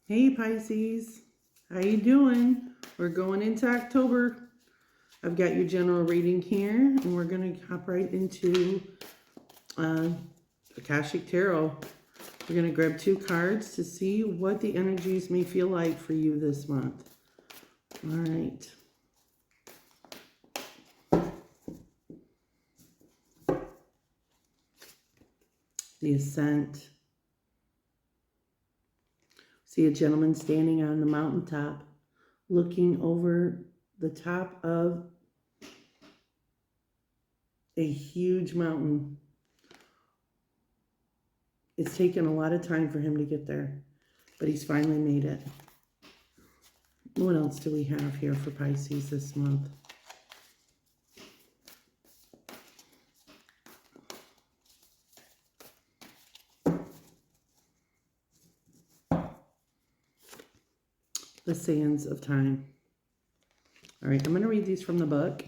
Hey Pisces, how you doing? We're going into October. I've got your general reading here, and we're going to hop right into Akashic Tarot. We're going to grab 2 cards to see what the energies may feel like for you this month. All right. The Ascent. See a gentleman standing on the mountaintop, looking over the top of a huge mountain. It's taken a lot of time for him to get there, but he's finally made it. What else do we have here for Pisces this month? The Sands of Time. All right, I'm going to read these from the book.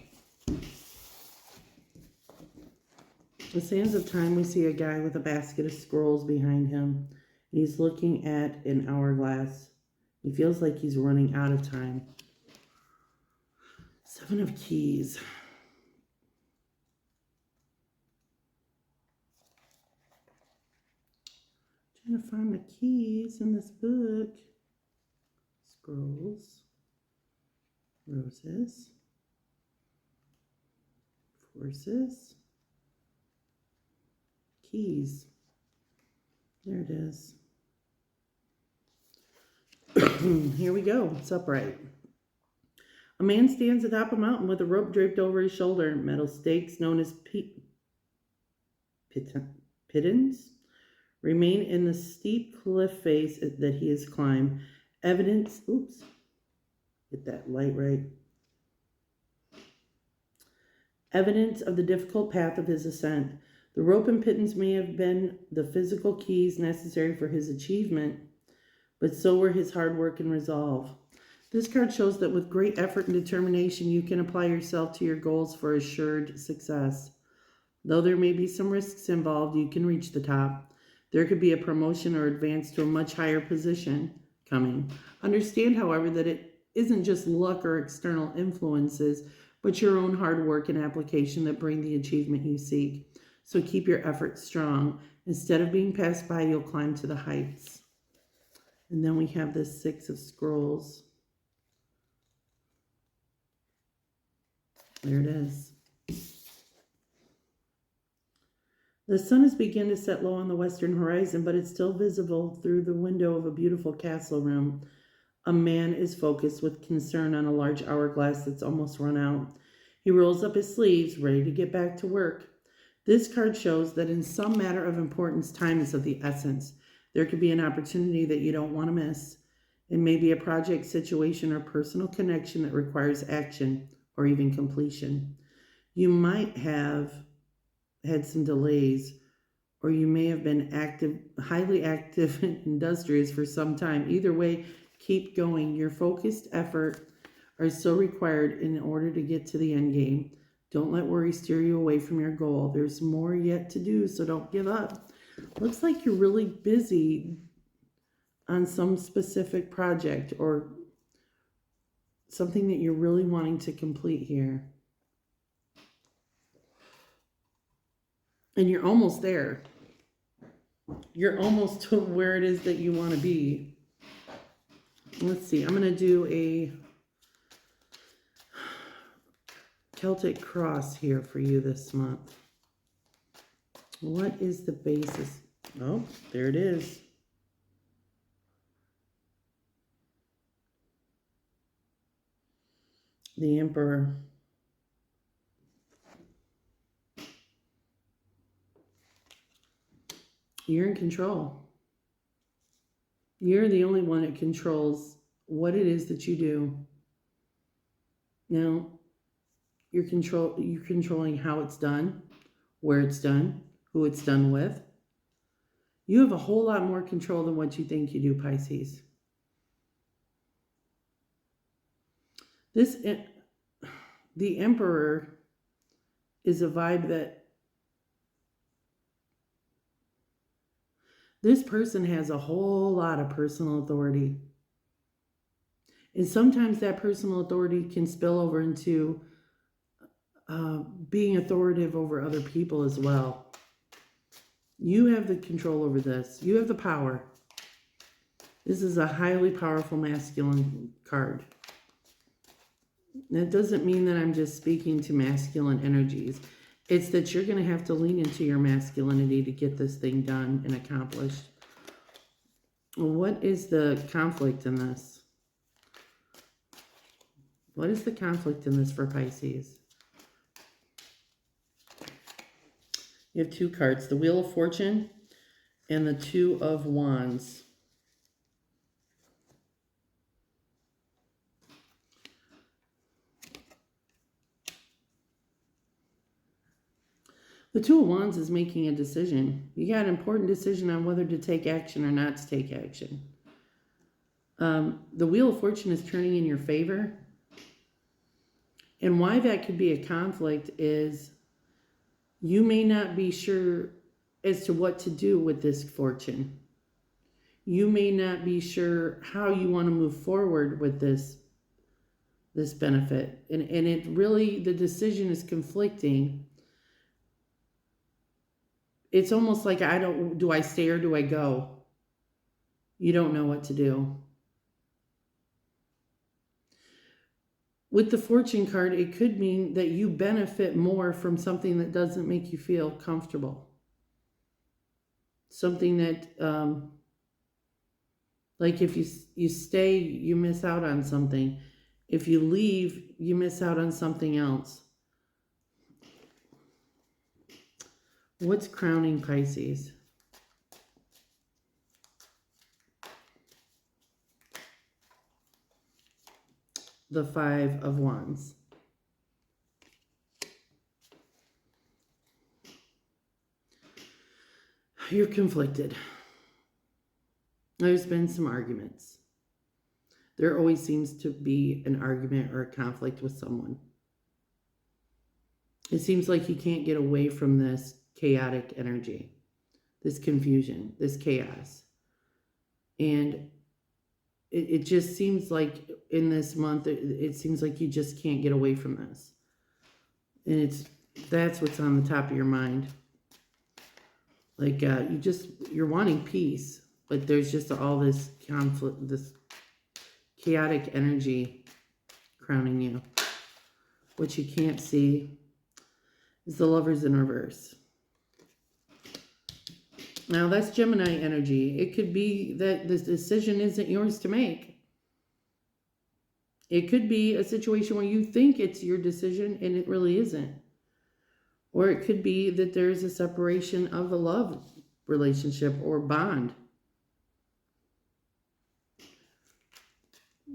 The Sands of Time, we see a guy with a basket of scrolls behind him. He's looking at an hourglass. He feels like he's running out of time. 7 of Keys. Trying to find the keys in this book. Scrolls. Roses. Forces. Keys. There it is. Here we go. It's upright. A man stands atop a mountain with a rope draped over his shoulder. Metal stakes known as pittons remain in the steep cliff face that he has climbed. Evidence, get that light right. Evidence of the difficult path of his ascent. The rope and pittons may have been the physical keys necessary for his achievement, but so were his hard work and resolve. This card shows that with great effort and determination, you can apply yourself to your goals for assured success. Though there may be some risks involved, you can reach the top. There could be a promotion or advance to a much higher position coming. Understand, however, that it isn't just luck or external influences, but your own hard work and application that bring the achievement you seek. So keep your efforts strong. Instead of being passed by, you'll climb to the heights. And then we have this 6 of Scrolls. There it is. The sun has begun to set low on the western horizon, but it's still visible through the window of a beautiful castle room. A man is focused with concern on a large hourglass that's almost run out. He rolls up his sleeves, ready to get back to work. This card shows that in some matter of importance, time is of the essence. There could be an opportunity that you don't want to miss. It may be a project, situation, or personal connection that requires action or even completion. You might have had some delays, or you may have been highly active and industrious for some time. Either way, keep going. Your focused effort are so required in order to get to the end game. Don't let worry steer you away from your goal. There's more yet to do, so don't give up. Looks like you're really busy on some specific project or something that you're really wanting to complete here. And you're almost there. You're almost to where it is that you want to be. Let's see. I'm going to do a Celtic cross here for you this month. What is the basis? Oh, there it is. The Emperor. You're in control. You're the only one that controls what it is that you do. Now, you're controlling how it's done, where it's done, who it's done with. You have a whole lot more control than what you think you do, Pisces. The Emperor is a vibe that This person has a whole lot of personal authority. And sometimes that personal authority can spill over into being authoritative over other people as well. You have the control over this. You have the power. This is a highly powerful masculine card. That doesn't mean that I'm just speaking to masculine energies. It's that you're going to have to lean into your masculinity to get this thing done and accomplished. What is the conflict in this? What is the conflict in this for Pisces? You have two cards, the Wheel of Fortune and the Two of Wands. The Two of Wands is making a decision. You got an important decision on whether to take action or not to take action. The Wheel of Fortune is turning in your favor. And why that could be a conflict is you may not be sure as to what to do with this fortune. You may not be sure how you want to move forward with this benefit. And it really, the decision is conflicting. It's almost like do I stay or do I go? You don't know what to do. With the fortune card, it could mean that you benefit more from something that doesn't make you feel comfortable. Something that, like if you stay, you miss out on something. If you leave, you miss out on something else. What's crowning Pisces? The Five of Wands. You're conflicted. There's been some arguments. There always seems to be an argument or a conflict with someone. It seems like you can't get away from this chaotic energy, this confusion, this chaos. And it just seems like in this month, it seems like you just can't get away from this. And that's what's on the top of your mind. Like you're wanting peace, but there's just all this conflict, this chaotic energy crowning you. What you can't see is the Lovers in reverse. Now that's Gemini energy. It could be that this decision isn't yours to make. It could be a situation where you think it's your decision and it really isn't. Or it could be that there's a separation of a love relationship or bond.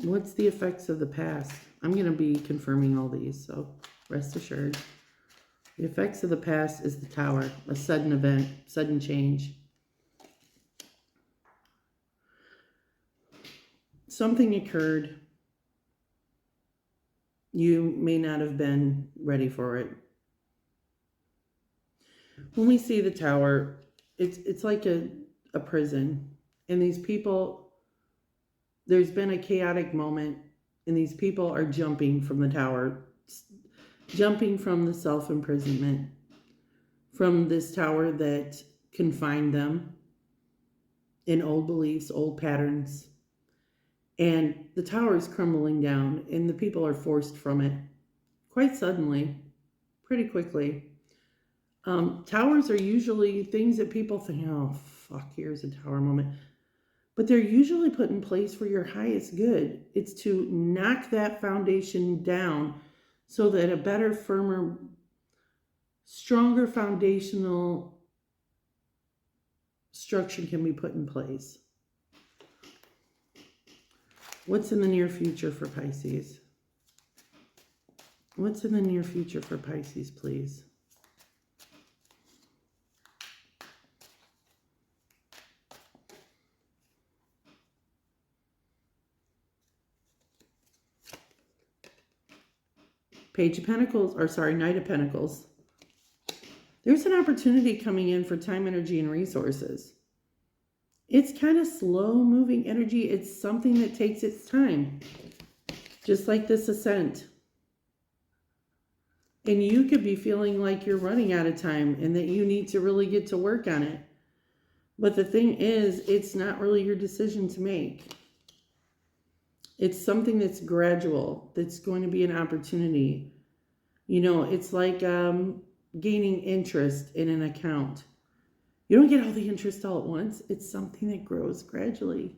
What's the effects of the past? I'm going to be confirming all these, so rest assured. The effects of the past is the Tower, a sudden event, sudden change. Something occurred. You may not have been ready for it. When we see the Tower, it's like a prison. And these people, there's been a chaotic moment, and these people are jumping from the Tower, jumping from the self-imprisonment, from this Tower that confined them in old beliefs, old patterns. And the Tower is crumbling down, and the people are forced from it quite suddenly, pretty quickly. Towers are usually things that people think, oh, fuck, here's a tower moment. But they're usually put in place for your highest good. It's to knock that foundation down so that a better, firmer, stronger foundational structure can be put in place. What's in the near future for Pisces? What's in the near future for Pisces, please? Page of Pentacles, or sorry, Knight of Pentacles. There's an opportunity coming in for time, energy, and resources. It's kind of slow moving energy. It's something that takes its time, just like this ascent. And you could be feeling like you're running out of time and that you need to really get to work on it. But the thing is, it's not really your decision to make. It's something that's gradual, that's going to be an opportunity. You know, it's like gaining interest in an account. You don't get all the interest all at once. It's something that grows gradually.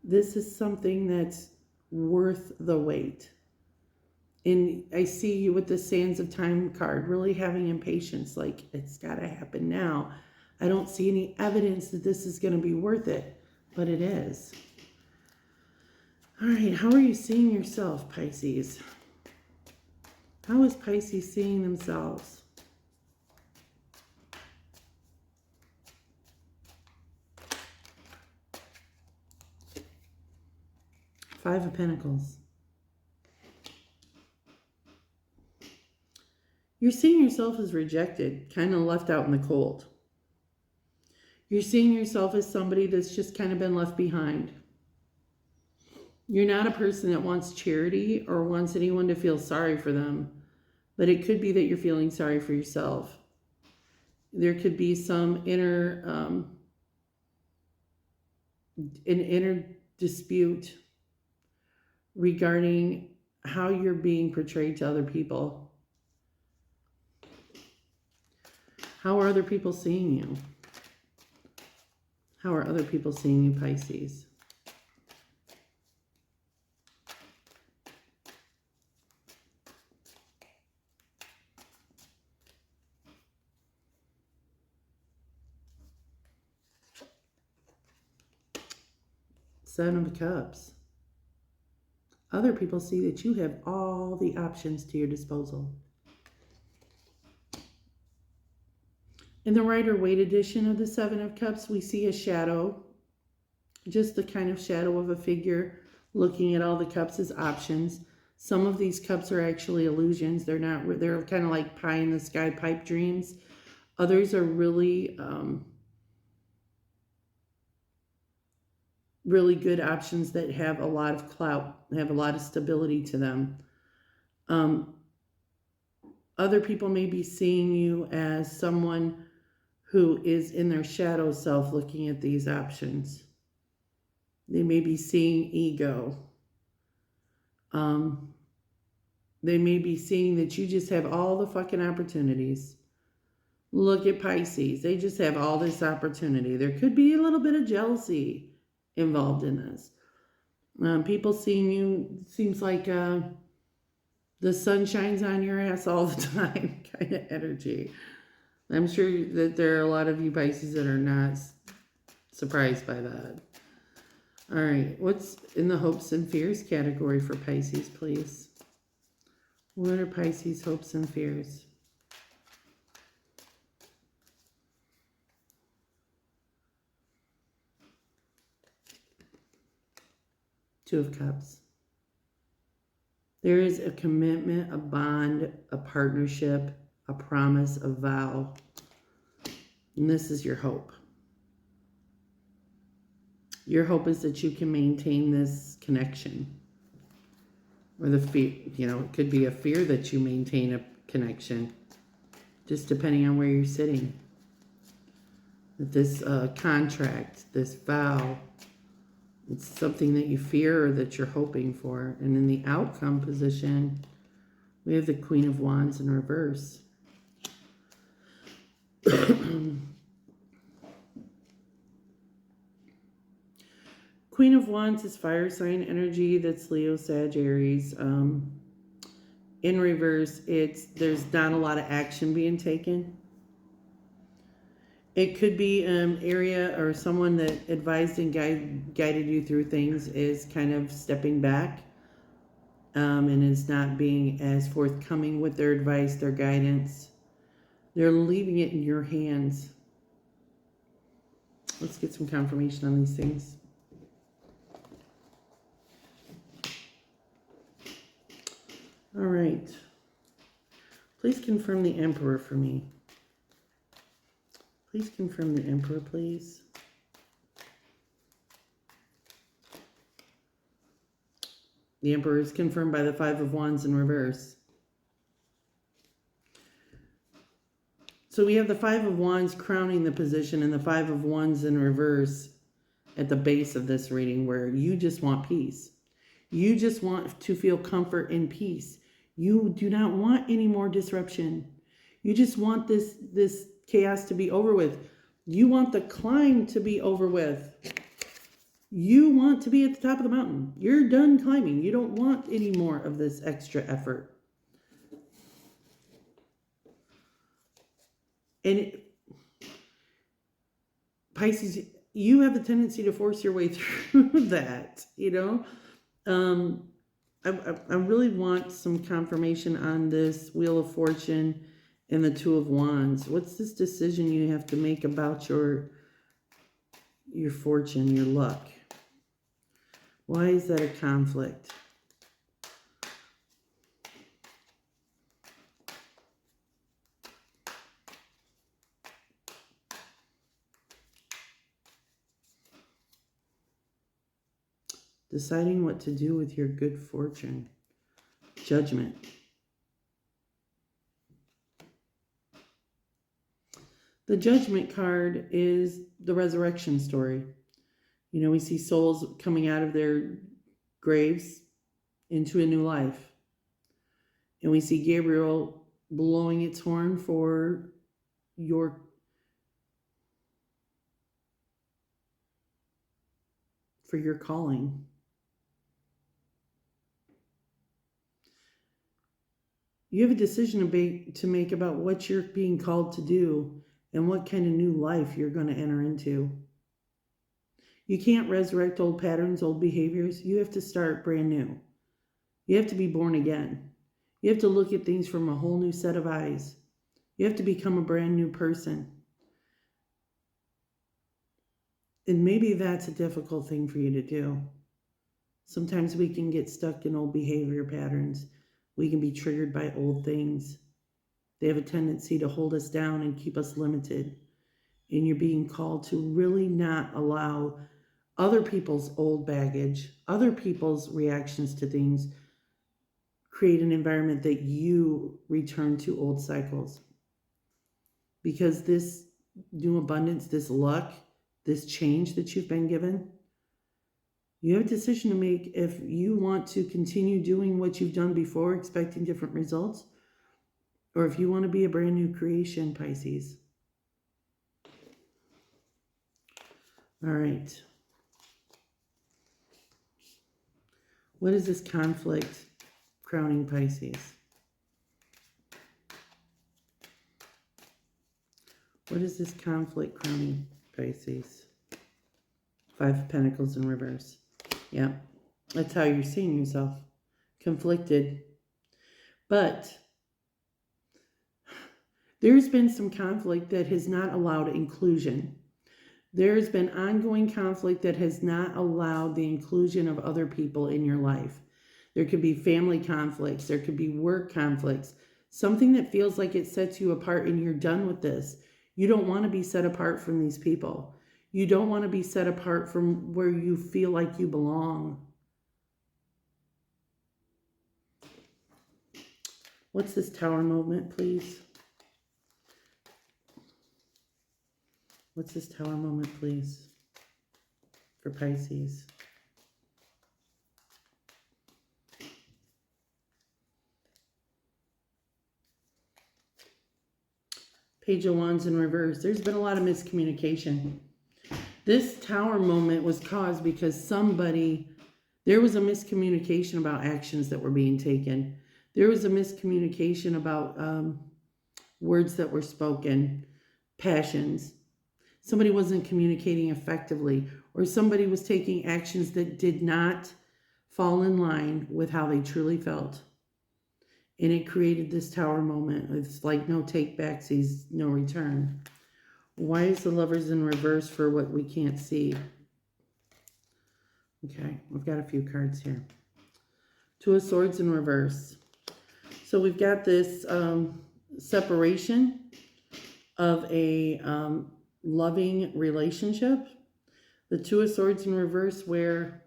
This is something that's worth the wait. And I see you with the Sands of Time card, really having impatience, like it's got to happen now. I don't see any evidence that this is going to be worth it, but it is. All right, how are you seeing yourself, Pisces? How is Pisces seeing themselves? Five of Pentacles. You're seeing yourself as rejected, kind of left out in the cold. You're seeing yourself as somebody that's just kind of been left behind. You're not a person that wants charity or wants anyone to feel sorry for them, but it could be that you're feeling sorry for yourself. There could be some inner dispute regarding how you're being portrayed to other people. How are other people seeing you? How are other people seeing you, Pisces? Seven of Cups. Other people see that you have all the options to your disposal. In the Rider-Waite edition of the Seven of Cups, we see a shadow, just the kind of shadow of a figure looking at all the cups as options. Some of these cups are actually illusions. They're kind of like pie in the sky pipe dreams. Others are really, really good options that have a lot of clout, have a lot of stability to them. Other people may be seeing you as someone who is in their shadow self looking at these options. They may be seeing ego. They may be seeing that you just have all the fucking opportunities. Look at Pisces. They just have all this opportunity. There could be a little bit of jealousy involved in this. People seeing you, seems like the sun shines on your ass all the time kind of energy. I'm sure that there are a lot of you Pisces that are not surprised by that. All right, what's in the hopes and fears category for Pisces, please? What are Pisces' hopes and fears? Two of Cups. There is a commitment, a bond, a partnership, a promise, a vow. And this is your hope. Your hope is that you can maintain this connection. Or the fear, it could be a fear that you maintain a connection. Just depending on where you're sitting. That this contract, this vow, it's something that you fear or that you're hoping for. And in the outcome position, we have the Queen of Wands in reverse. Queen of Wands is fire sign energy. That's Leo, Sag, Aries. In reverse, there's not a lot of action being taken. It could be an area or someone that advised and guided you through things is kind of stepping back and is not being as forthcoming with their advice, their guidance. They're leaving it in your hands. Let's get some confirmation on these things. All right. Please confirm the Emperor for me. Please confirm the Emperor, please. The Emperor is confirmed by the Five of Wands in reverse. So we have the Five of Wands crowning the position and the Five of Wands in reverse at the base of this reading, where you just want peace. You just want to feel comfort and peace. You do not want any more disruption. You just want this chaos to be over with. You want the climb to be over with. You want to be at the top of the mountain. You're done climbing. You don't want any more of this extra effort. And Pisces, you have the tendency to force your way through that, you know. I really want some confirmation on this Wheel of Fortune and the Two of Wands. What's this decision you have to make about your fortune, your luck? Why is that a conflict? Deciding what to do with your good fortune. Judgment. The Judgment card is the resurrection story. You know, we see souls coming out of their graves into a new life. And we see Gabriel blowing its horn for your calling. You have a decision to make about what you're being called to do and what kind of new life you're going to enter into. You can't resurrect old patterns, old behaviors. You have to start brand new. You have to be born again. You have to look at things from a whole new set of eyes. You have to become a brand new person. And maybe that's a difficult thing for you to do. Sometimes we can get stuck in old behavior patterns. We can be triggered by old things. They have a tendency to hold us down and keep us limited. And you're being called to really not allow other people's old baggage, other people's reactions to things, create an environment that you return to old cycles. Because this new abundance, this luck, this change that you've been given, you have a decision to make if you want to continue doing what you've done before, expecting different results, or if you want to be a brand new creation, Pisces. All right. What is this conflict crowning Pisces? What is this conflict crowning Pisces? Five of Pentacles in reverse. Yeah, that's how you're seeing yourself. Conflicted. But there's been some conflict that has not allowed inclusion. There's been ongoing conflict that has not allowed the inclusion of other people in your life. There could be family conflicts. There could be work conflicts. Something that feels like it sets you apart and you're done with this. You don't want to be set apart from these people. You don't want to be set apart from where you feel like you belong. What's this Tower moment, please? What's this Tower moment, please, for Pisces? Page of Wands in reverse. There's been a lot of miscommunication. This Tower moment was caused because there was a miscommunication about actions that were being taken. There was a miscommunication about words that were spoken, passions. Somebody wasn't communicating effectively, or somebody was taking actions that did not fall in line with how they truly felt. And it created this Tower moment. It's like no take backsies, no return. Why is the Lovers in reverse for what we can't see? Okay, we've got a few cards here. Two of Swords in reverse. So we've got this separation of a loving relationship. The Two of Swords in reverse, where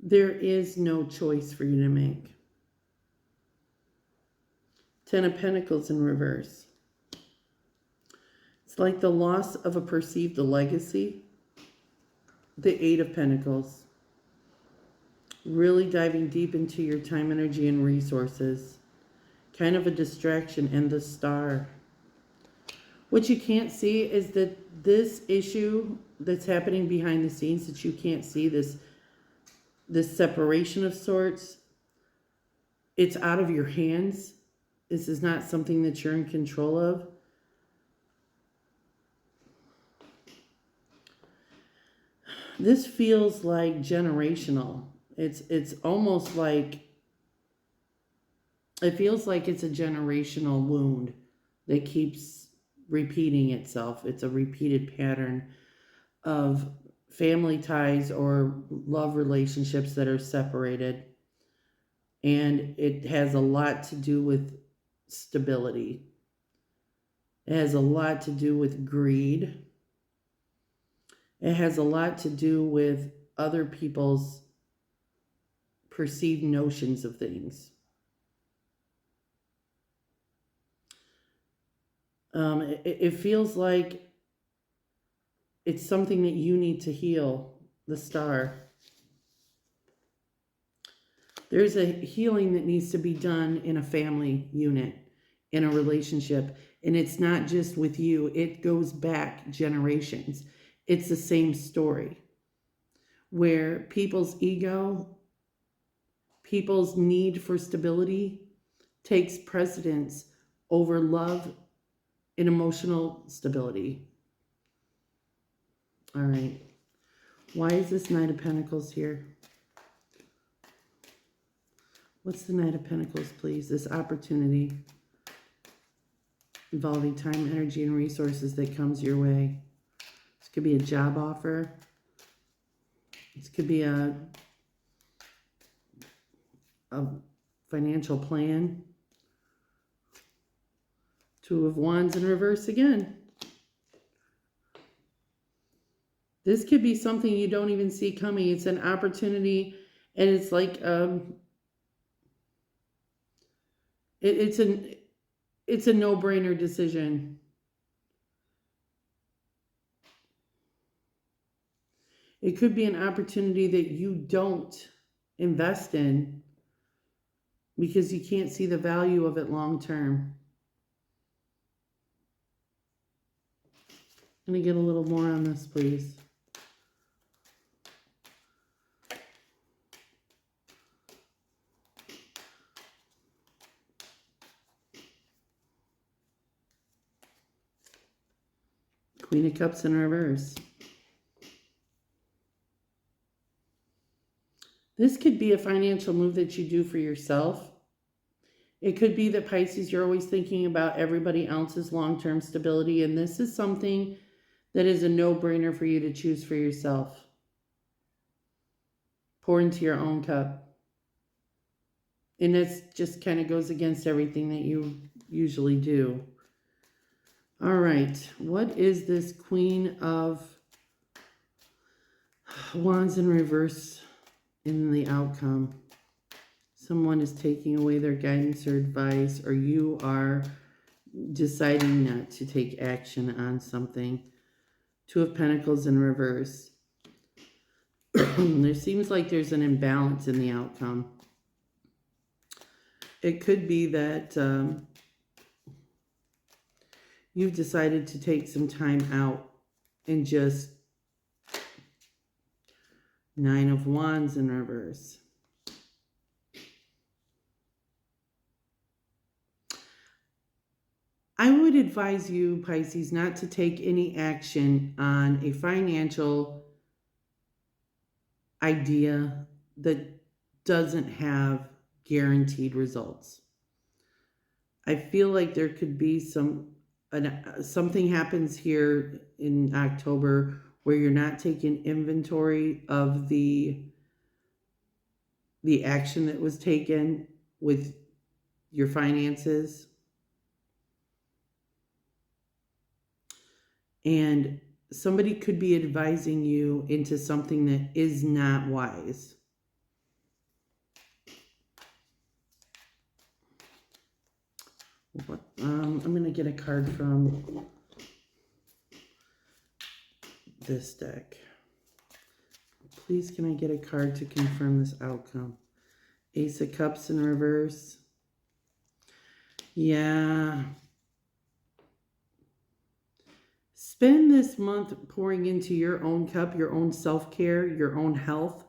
There is no choice for you to make. Ten of Pentacles in reverse. It's like the loss of a perceived legacy. The Eight of Pentacles. Really diving deep into your time, energy, and resources. Kind of a distraction. And the Star. What you can't see is that this issue that's happening behind the scenes that you can't see, this separation of sorts, it's out of your hands. This is not something that you're in control of. This feels like generational. It's almost like, it feels like it's a generational wound that keeps repeating itself. It's a repeated pattern of family ties or love relationships that are separated. And it has a lot to do with stability. It has a lot to do with greed. It has a lot to do with other people's perceived notions of things. It feels like it's something that you need to heal, the Star. There's a healing that needs to be done in a family unit, in a relationship. And it's not just with you. It goes back generations. It's the same story where people's ego, people's need for stability takes precedence over love and emotional stability. All right. Why is this Knight of Pentacles here? What's the Knight of Pentacles, please? This opportunity involving time, energy, and resources that comes your way. This could be a job offer. This could be a financial plan. Two of Wands in reverse again. This could be something you don't even see coming. It's an opportunity, and it's like it's a no-brainer decision. It could be an opportunity that you don't invest in because you can't see the value of it long term. I'm going to get a little more on this, please. Queen of Cups in reverse. This could be a financial move that you do for yourself. It could be that, Pisces, you're always thinking about everybody else's long-term stability, and this is something that is a no-brainer for you to choose for yourself. Pour into your own cup. And this just kind of goes against everything that you usually do. All right. What is this Queen of Wands in reverse in the outcome? Someone is taking away their guidance or advice, or you are deciding not to take action on something. Two of Pentacles in reverse. There seems like there's an imbalance in the outcome. It could be that you've decided to take some time out and just... Nine of Wands in reverse. I would advise you, Pisces, not to take any action on a financial idea that doesn't have guaranteed results. I feel like there could be something happens here in October where you're not taking inventory of the action that was taken with your finances. And somebody could be advising you into something that is not wise. I'm going to get a card from this deck. Please, can I get a card to confirm this outcome? Ace of Cups in reverse. Yeah. Spend this month pouring into your own cup, your own self-care, your own health.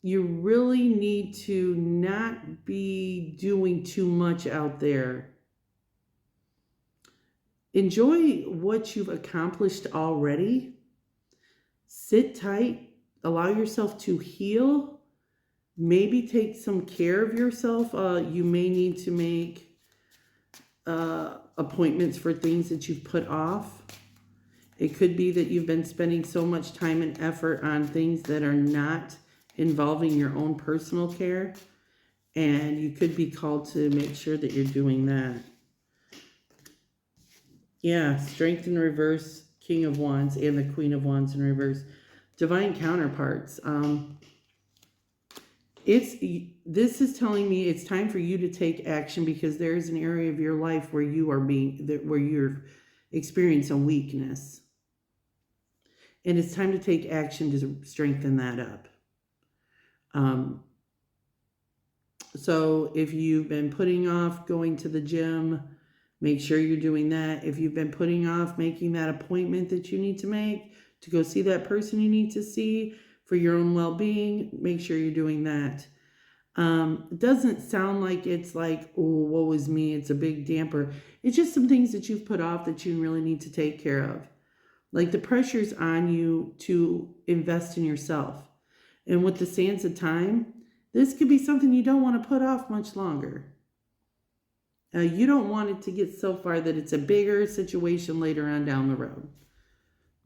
You really need to not be doing too much out there. Enjoy what you've accomplished already. Sit tight. Allow yourself to heal. Maybe take some care of yourself. You may need to make appointments for things that you've put off. It could be that you've been spending so much time and effort on things that are not involving your own personal care, and you could be called to make sure that you're doing that. Yeah, Strength in reverse, King of Wands, and the Queen of Wands in reverse. Divine counterparts. This is telling me it's time for you to take action, because there is an area of your life where you're experiencing weakness. And it's time to take action to strengthen that up. So if you've been putting off going to the gym, make sure you're doing that. If you've been putting off making that appointment that you need to make to go see that person you need to see for your own well-being, make sure you're doing that. It doesn't sound like it's like, oh, woe is me, it's a big damper. It's just some things that you've put off that you really need to take care of. Like the pressure's on you to invest in yourself. And with the sands of time, this could be something you don't want to put off much longer. You don't want it to get so far that it's a bigger situation later on down the road.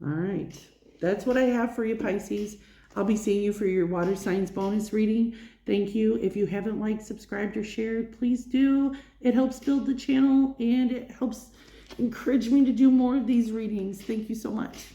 All right. That's what I have for you, Pisces. I'll be seeing you for your water signs bonus reading. Thank you. If you haven't liked, subscribed, or shared, please do. It helps build the channel, and it helps encourage me to do more of these readings. Thank you so much.